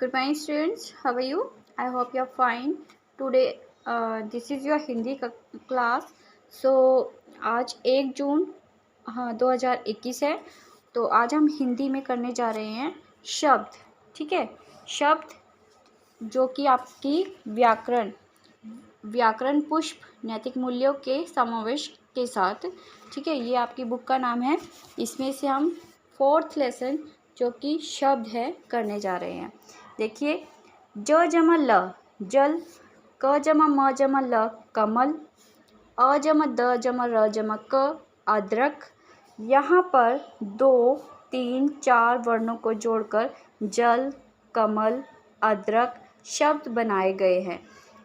Good morning, students. How are you? I hope you are fine. Today, this is your Hindi class. So, आज 1 जून 2021 है. तो आज हम हिंदी में करने जा रहे हैं शब्द. ठीक है, शब्द जो कि आपकी व्याकरण पुष्प नैतिक मूल्यों के समावेश के साथ. ठीक है, ये आपकी बुक का नाम है. इसमें से हम 4th लेसन जो कि शब्द है करने जा रहे हैं. देखिए, ज जमा ल जल, क जमा म जमा ल कमल, अ जमा द जमा र जमा क अदरक. यहाँ पर 2, 3, 4 वर्णों को जोड़कर जल, कमल, अदरक शब्द बनाए गए हैं.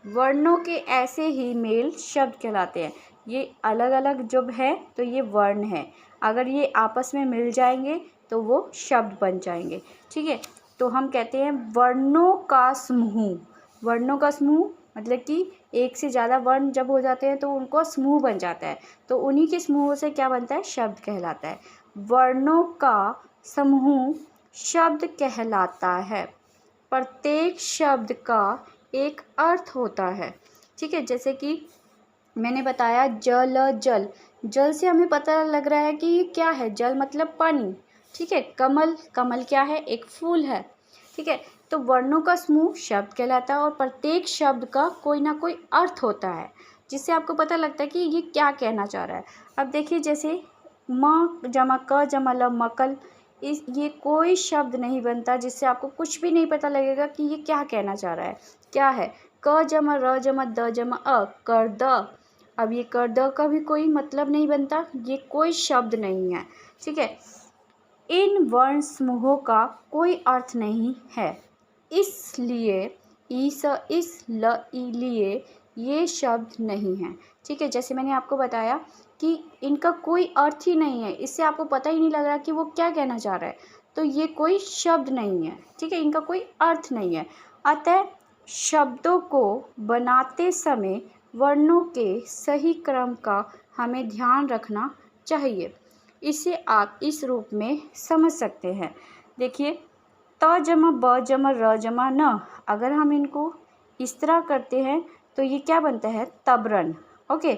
वर्णों के ऐसे ही मेल शब्द कहलाते हैं. ये अलग अलग जब है तो ये वर्ण है. अगर ये आपस में मिल जाएंगे तो वो शब्द बन जाएंगे. ठीक है, तो हम कहते हैं वर्णों का समूह. वर्णों का समूह मतलब कि एक से ज़्यादा वर्ण जब हो जाते हैं तो उनको समूह बन जाता है. तो उन्हीं के समूह से क्या बनता है? शब्द कहलाता है. वर्णों का समूह शब्द कहलाता है. प्रत्येक शब्द का एक अर्थ होता है. ठीक है, जैसे कि मैंने बताया जल जल. जल से हमें पता लग रहा है कि ये क्या है. जल मतलब पानी. ठीक है, कमल, कमल क्या है? एक फूल है. ठीक है, तो वर्णों का समूह शब्द कहलाता है और प्रत्येक शब्द का कोई ना कोई अर्थ होता है जिससे आपको पता लगता है कि ये क्या कहना चाह रहा है. अब देखिए, जैसे म जमा क जमा ल मकल. ये कोई शब्द नहीं बनता जिससे आपको कुछ भी नहीं पता लगेगा कि ये क्या कहना चाह रहा है. क्या है? क जमा र जमा द जमा अ कर्द. अब ये कर्द का भी कोई मतलब नहीं बनता. ये कोई शब्द नहीं है. ठीक है, इन वर्ण समूहों का कोई अर्थ नहीं है. इसलिए लिए ये शब्द नहीं हैं. ठीक है, जैसे मैंने आपको बताया कि इनका कोई अर्थ ही नहीं है. इससे आपको पता ही नहीं लग रहा कि वो क्या कहना चाह रहा है. तो ये कोई शब्द नहीं है. ठीक है, इनका कोई अर्थ नहीं है. अतः शब्दों को बनाते समय वर्णों के सही क्रम का हमें ध्यान रखना चाहिए. इसे आप इस रूप में समझ सकते हैं. देखिए, त जमा ब जमा र जमा न. अगर हम इनको इस तरह करते हैं तो ये क्या बनता है? तबरन. ओके,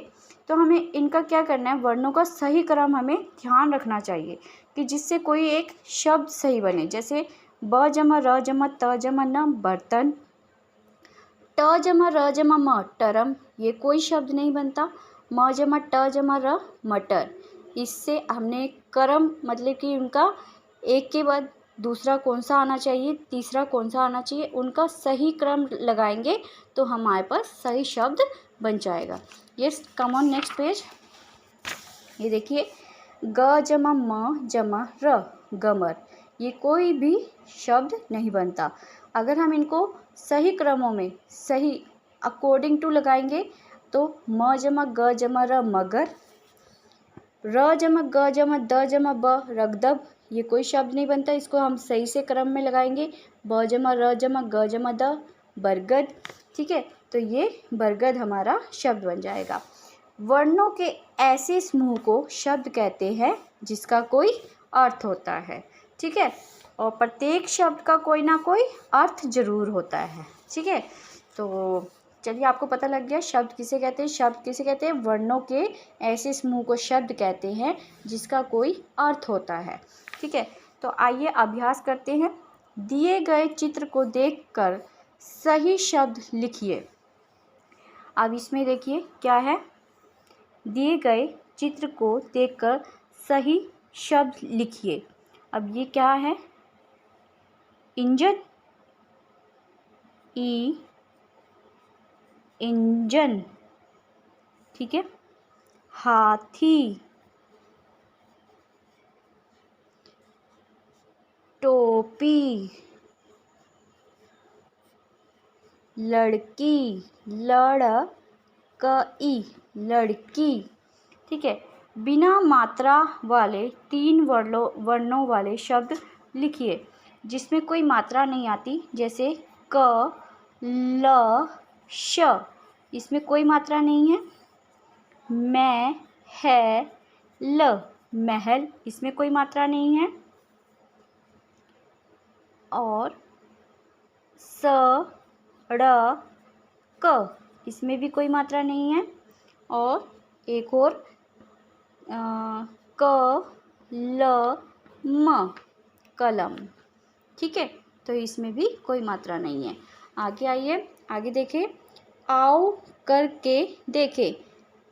तो हमें इनका क्या करना है? वर्णों का सही क्रम हमें ध्यान रखना चाहिए कि जिससे कोई एक शब्द सही बने. जैसे ब जमा र जमा त जमा न बर्तन, ट जमा र जमा म टरम. ये कोई शब्द नहीं बनता. म जमा ट जमा र मटर. इससे हमने क्रम मतलब कि उनका एक के बाद दूसरा कौन सा आना चाहिए, तीसरा कौन सा आना चाहिए, उनका सही क्रम लगाएंगे तो हमारे पास सही शब्द बन जाएगा. Yes, come on next page. ये देखिए, ग जमा म जमा र गमर. ये कोई भी शब्द नहीं बनता. अगर हम इनको सही क्रमों में सही अकॉर्डिंग टू लगाएंगे तो म जमा ग जमा र मगर, र जमा ग जमा द जमा ब रगदब. ये कोई शब्द नहीं बनता. इसको हम सही से क्रम में लगाएंगे. ब जमा र जमा ग जमा द बरगद. ठीक है, तो ये बरगद हमारा शब्द बन जाएगा. वर्णों के ऐसे समूह को शब्द कहते हैं जिसका कोई अर्थ होता है. ठीक है, और प्रत्येक शब्द का कोई ना कोई अर्थ जरूर होता है. ठीक है, तो चलिए, आपको पता लग गया शब्द किसे कहते हैं. शब्द किसे कहते हैं? वर्णों के ऐसे समूह को शब्द कहते हैं जिसका कोई अर्थ होता है. ठीक है, तो आइए अभ्यास करते हैं. दिए गए चित्र को देखकर सही शब्द लिखिए. अब इसमें देखिए क्या है. दिए गए चित्र को देखकर सही शब्द लिखिए. अब ये क्या है? Engine, engine. ठीक है, हाथी, टोपी, लड़की, लड़कई, लड़की. ठीक है, बिना मात्रा वाले 3 वर्णों वाले शब्द लिखिए जिसमें कोई मात्रा नहीं आती. जैसे क, ल, श. इसमें कोई मात्रा नहीं है. मैं, है, ल, महल. इसमें कोई मात्रा नहीं है. और क, इसमें भी कोई मात्रा नहीं है। और एक और क ल म, कलम। ठीक है, तो इसमें भी कोई मात्रा नहीं है। आगे आइए, आगे देखें। आओ करके देखें,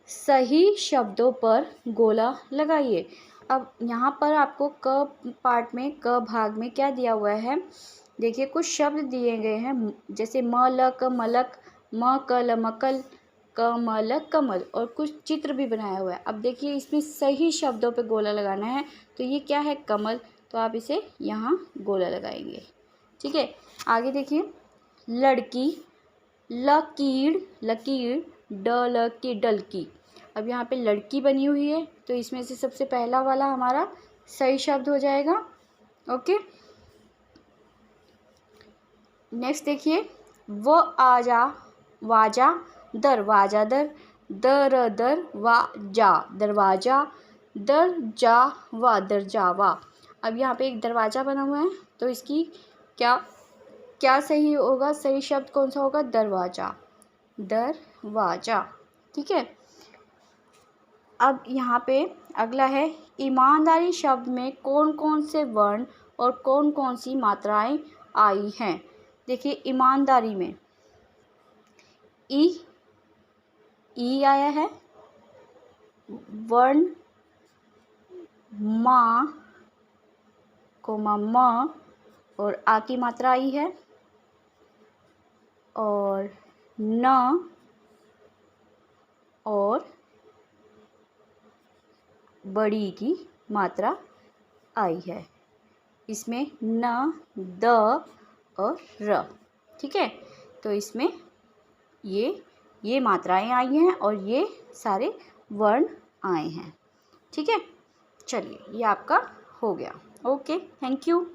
सही शब्दों पर गोला लगाइए। अब यहाँ पर आपको क पार्ट में, क भाग में क्या दिया हुआ है, देखिए कुछ शब्द दिए गए हैं, जैसे म ल क मलक, म क ल मकल, कमल कमल, और कुछ चित्र भी बनाया हुआ है। अब देखिए इसमें सही शब्दों पे गोला लगाना है, तो ये क्या है, कमल, तो आप इसे यहाँ गोला लगाएंगे। ठीक है, आगे देखिए। लड़की, लकीर, लकीर, डलकी डलकी। अब यहाँ पे लड़की बनी हुई है, तो इसमें से सबसे पहला वाला हमारा सही शब्द हो जाएगा। ओके, नेक्स्ट देखिए। वो आजा वाजा, दरवाजा दर, दर वाजा दरवाजा, दरजावा दरजावा। अब यहाँ पे एक दरवाजा बना हुआ है, तो इसकी क्या क्या सही होगा, सही शब्द कौन सा होगा, दरवाजा, दरवाजा। ठीक है, अब यहाँ पे अगला है, ईमानदारी शब्द में कौन कौन से वर्ण और कौन कौन सी मात्राएं आई हैं। देखिए ईमानदारी में ई आया है, वर्ण माँ कोमा म, और आ की मात्रा आई है, और न और बड़ी की मात्रा आई है। इसमें न, द और र। ठीक है, तो इसमें ये मात्राएं आई हैं और ये सारे वर्ण आए हैं। ठीक है, चलिए ये आपका हो गया। Okay, thank you.